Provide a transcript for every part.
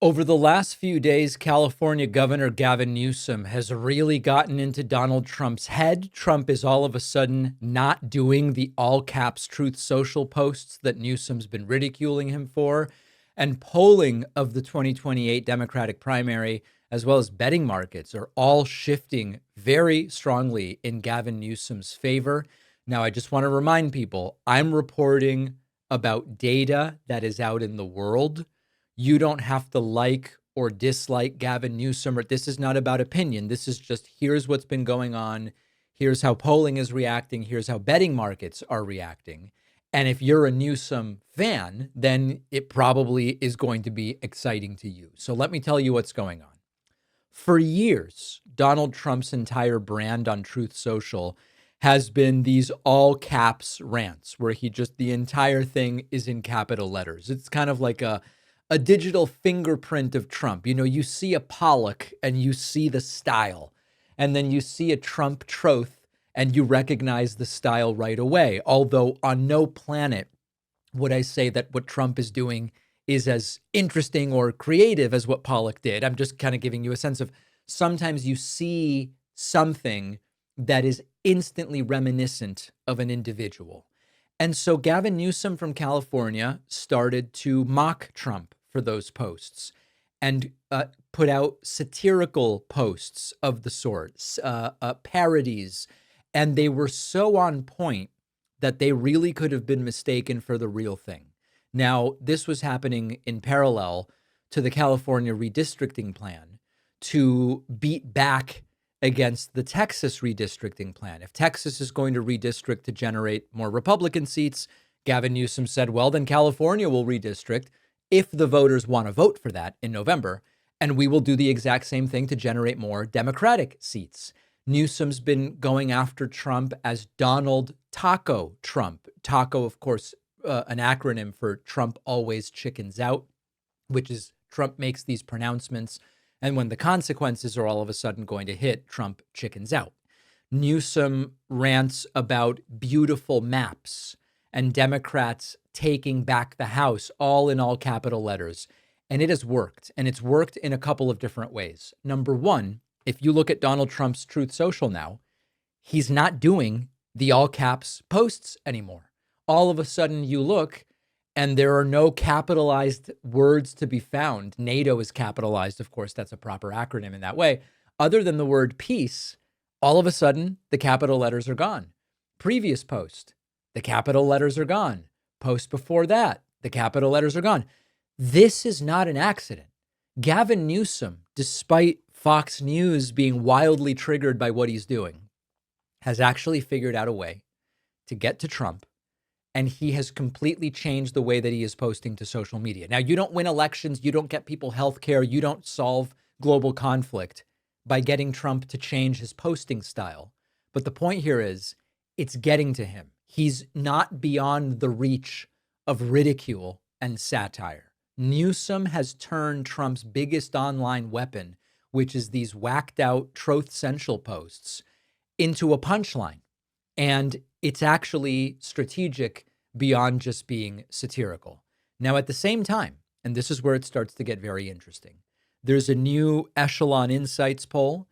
Over the last few days, California Governor Gavin Newsom has really gotten into Donald Trump's head. Trump is all of a sudden not doing the all caps Truth Social posts that Newsom's been ridiculing him for. And polling of the 2028 Democratic primary, as well as betting markets, are all shifting very strongly in Gavin Newsom's favor. Now, I just want to remind people, I'm reporting about data that is out in the world. You don't have to like or dislike Gavin Newsom. This is not about opinion. This is just here's what's been going on. Here's how polling is reacting. Here's how betting markets are reacting. And if you're a Newsom fan, then it probably is going to be exciting to you. So let me tell you what's going on. For years, Donald Trump's entire brand on Truth Social has been these all caps rants where the entire thing is in capital letters. It's kind of like a digital fingerprint of Trump. You know, you see a Pollock and you see the style, and then you see a Trump troth and you recognize the style right away. Although on no planet would I say that what Trump is doing is as interesting or creative as what Pollock did. I'm just kind of giving you a sense of sometimes you see something that is instantly reminiscent of an individual. And so Gavin Newsom from California started to mock Trump for those posts and put out satirical posts of the sorts, parodies. And they were so on point that they really could have been mistaken for the real thing. Now, this was happening in parallel to the California redistricting plan to beat back against the Texas redistricting plan. If Texas is going to redistrict to generate more Republican seats, Gavin Newsom said, well, then California will redistrict if the voters want to vote for that in November, and we will do the exact same thing to generate more Democratic seats. Newsom's been going after Trump as Donald Taco Trump. Taco, of course, an acronym for Trump always chickens out, which is Trump makes these pronouncements, and when the consequences are all of a sudden going to hit, Trump chickens out. Newsom rants about beautiful maps and Democrats taking back the House, all in all capital letters. And it has worked. And it's worked in a couple of different ways. Number one, if you look at Donald Trump's Truth Social now, he's not doing the all caps posts anymore. All of a sudden you look and there are no capitalized words to be found. NATO is capitalized. Of course, that's a proper acronym in that way. Other than the word peace, all of a sudden the capital letters are gone. Previous post, the capital letters are gone. Post before that, the capital letters are gone. This is not an accident. Gavin Newsom, despite Fox News being wildly triggered by what he's doing, has actually figured out a way to get to Trump, and he has completely changed the way that he is posting to social media. Now, you don't win elections, you don't get people health care, you don't solve global conflict by getting Trump to change his posting style. But the point here is it's getting to him. He's not beyond the reach of ridicule and satire. Newsom has turned Trump's biggest online weapon, which is these whacked out Truth Central posts, into a punchline. And it's actually strategic beyond just being satirical. Now, at the same time, and this is where it starts to get very interesting, there's a new Echelon Insights poll,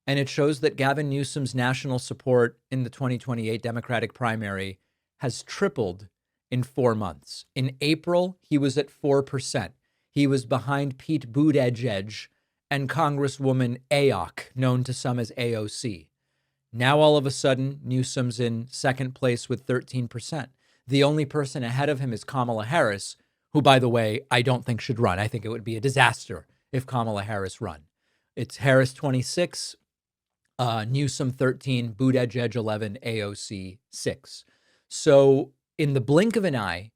and it shows that Gavin Newsom's national support in the 2028 Democratic primary has tripled in 4 months. In April, he was at 4%. He was behind Pete Buttigieg and Congresswoman Ayok, known to some as AOC. Now, all of a sudden, Newsom's in second place with 13%. The only person ahead of him is Kamala Harris, who, by the way, I don't think should run. I think it would be a disaster if Kamala Harris run. It's Harris 26, Newsom 13, Buttigieg 11, AOC 6. So in the blink of an eye,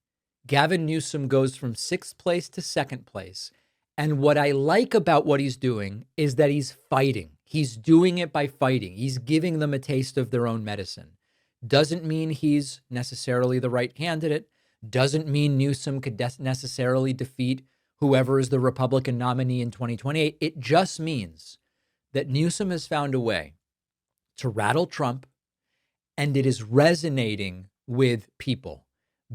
Gavin Newsom goes from sixth place to second place. And what I like about what he's doing is that he's fighting. He's doing it by fighting. He's giving them a taste of their own medicine. Doesn't mean he's necessarily the right candidate. Doesn't mean Newsom could necessarily defeat whoever is the Republican nominee in 2028. It just means that Newsom has found a way to rattle Trump, and it is resonating with people.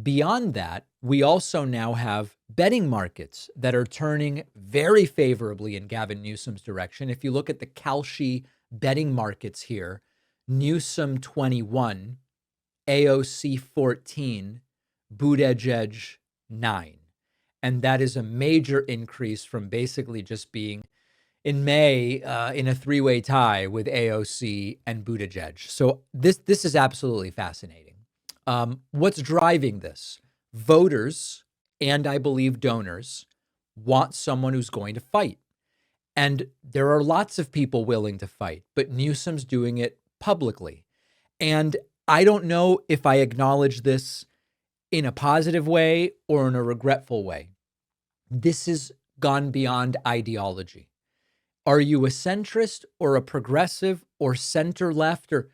Beyond that, we also now have betting markets that are turning very favorably in Gavin Newsom's direction. If you look at the Kalshi betting markets here, Newsom 21, AOC 14, Buttigieg 9. And that is a major increase from basically just being in May in a three-way tie with AOC and Buttigieg. So this is absolutely fascinating. What's driving this? Voters and I believe donors want someone who's going to fight. And there are lots of people willing to fight, but Newsom's doing it publicly. And I don't know if I acknowledge this in a positive way or in a regretful way. This has gone beyond ideology. Are you a centrist or a progressive or center left? Or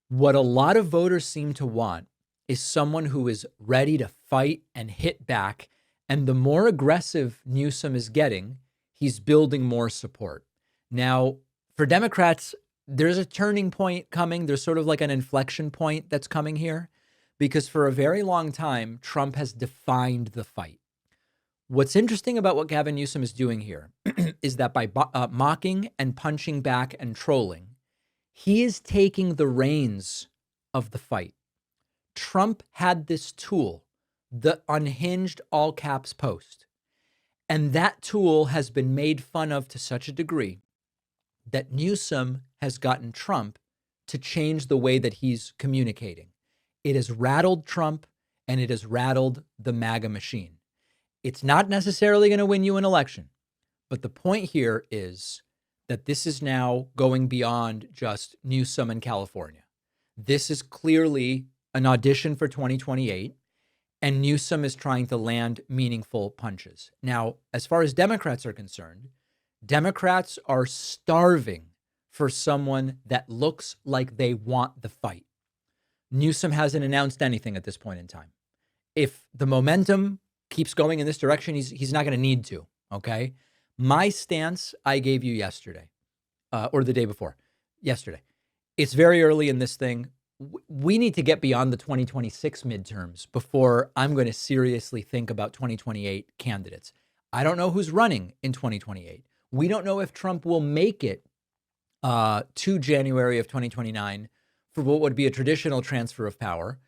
what a lot of voters seem to want is someone who is ready to fight and hit back. And the more aggressive Newsom is getting, he's building more support. Now, for Democrats, there's a turning point coming. There's sort of like an inflection point that's coming here, because for a very long time, Trump has defined the fight. What's interesting about what Gavin Newsom is doing here is that by mocking and punching back and trolling, he is taking the reins of the fight. Trump had this tool, the unhinged all caps post. And that tool has been made fun of to such a degree that Newsom has gotten Trump to change the way that he's communicating. It has rattled Trump and it has rattled the MAGA machine. It's not necessarily going to win you an election, but the point here is that this is now going beyond just Newsom and California. This is clearly an audition for 2028, and Newsom is trying to land meaningful punches. Now, as far as Democrats are concerned, Democrats are starving for someone that looks like they want the fight. Newsom hasn't announced anything at this point in time. If the momentum keeps going in this direction, he's not going to need to, okay? My stance I gave you yesterday, or the day before, yesterday. It's very early in this thing. We need to get beyond the 2026 midterms before I'm going to seriously think about 2028 candidates. I don't know who's running in 2028. We don't know if Trump will make it to January of 2029 for what would be a traditional transfer of power,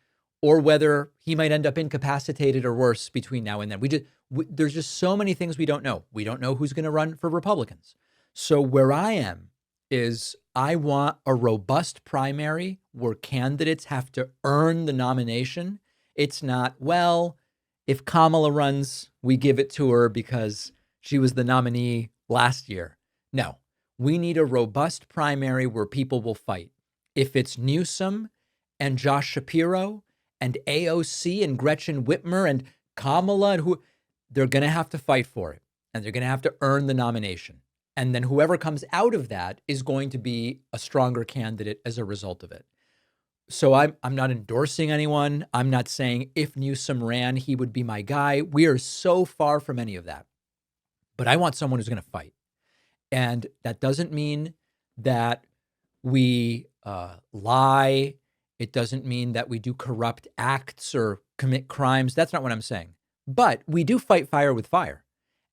or whether he might end up incapacitated or worse between now and then. There's just so many things we don't know. We don't know who's going to run for Republicans. So where I am is I want a robust primary where candidates have to earn the nomination. It's not, well, if Kamala runs, we give it to her because she was the nominee last year. No, we need a robust primary where people will fight. If it's Newsom and Josh Shapiro and AOC and Gretchen Whitmer and Kamala, and they're going to have to fight for it, and they're going to have to earn the nomination. And then whoever comes out of that is going to be a stronger candidate as a result of it. So I'm not endorsing anyone. I'm not saying if Newsom ran, he would be my guy. We are so far from any of that. But I want someone who's going to fight. And that doesn't mean that we lie. It doesn't mean that we do corrupt acts or commit crimes. That's not what I'm saying. But we do fight fire with fire.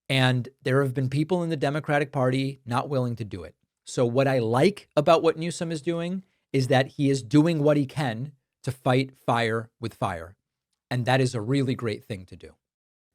And there have been people in the Democratic Party not willing to do it. So what I like about what Newsom is doing is that he is doing what he can to fight fire with fire. And that is a really great thing to do.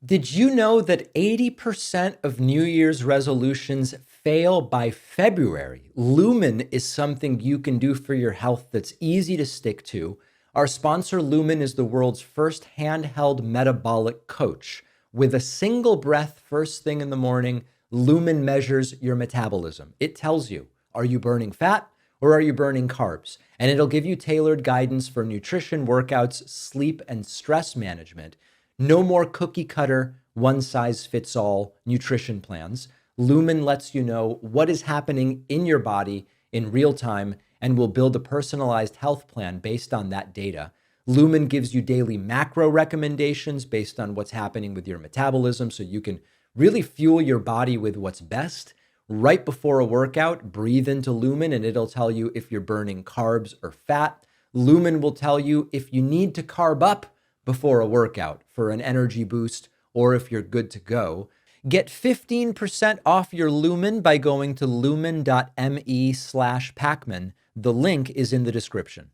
Did you know that 80% of New Year's resolutions fail by February? Lumen is something you can do for your health that's easy to stick to. Our sponsor, Lumen, is the world's first handheld metabolic coach. With a single breath first thing in the morning, Lumen measures your metabolism. It tells you, are you burning fat or are you burning carbs? And it'll give you tailored guidance for nutrition, workouts, sleep, and stress management. No more cookie cutter, one-size-fits-all nutrition plans. Lumen lets you know what is happening in your body in real time and will build a personalized health plan based on that data. Lumen gives you daily macro recommendations based on what's happening with your metabolism so you can really fuel your body with what's best. Right before a workout, breathe into Lumen and it'll tell you if you're burning carbs or fat. Lumen will tell you if you need to carb up before a workout for an energy boost, or if you're good to go. Get 15% off your Lumen by going to lumen.me/Pakman. The link is in the description.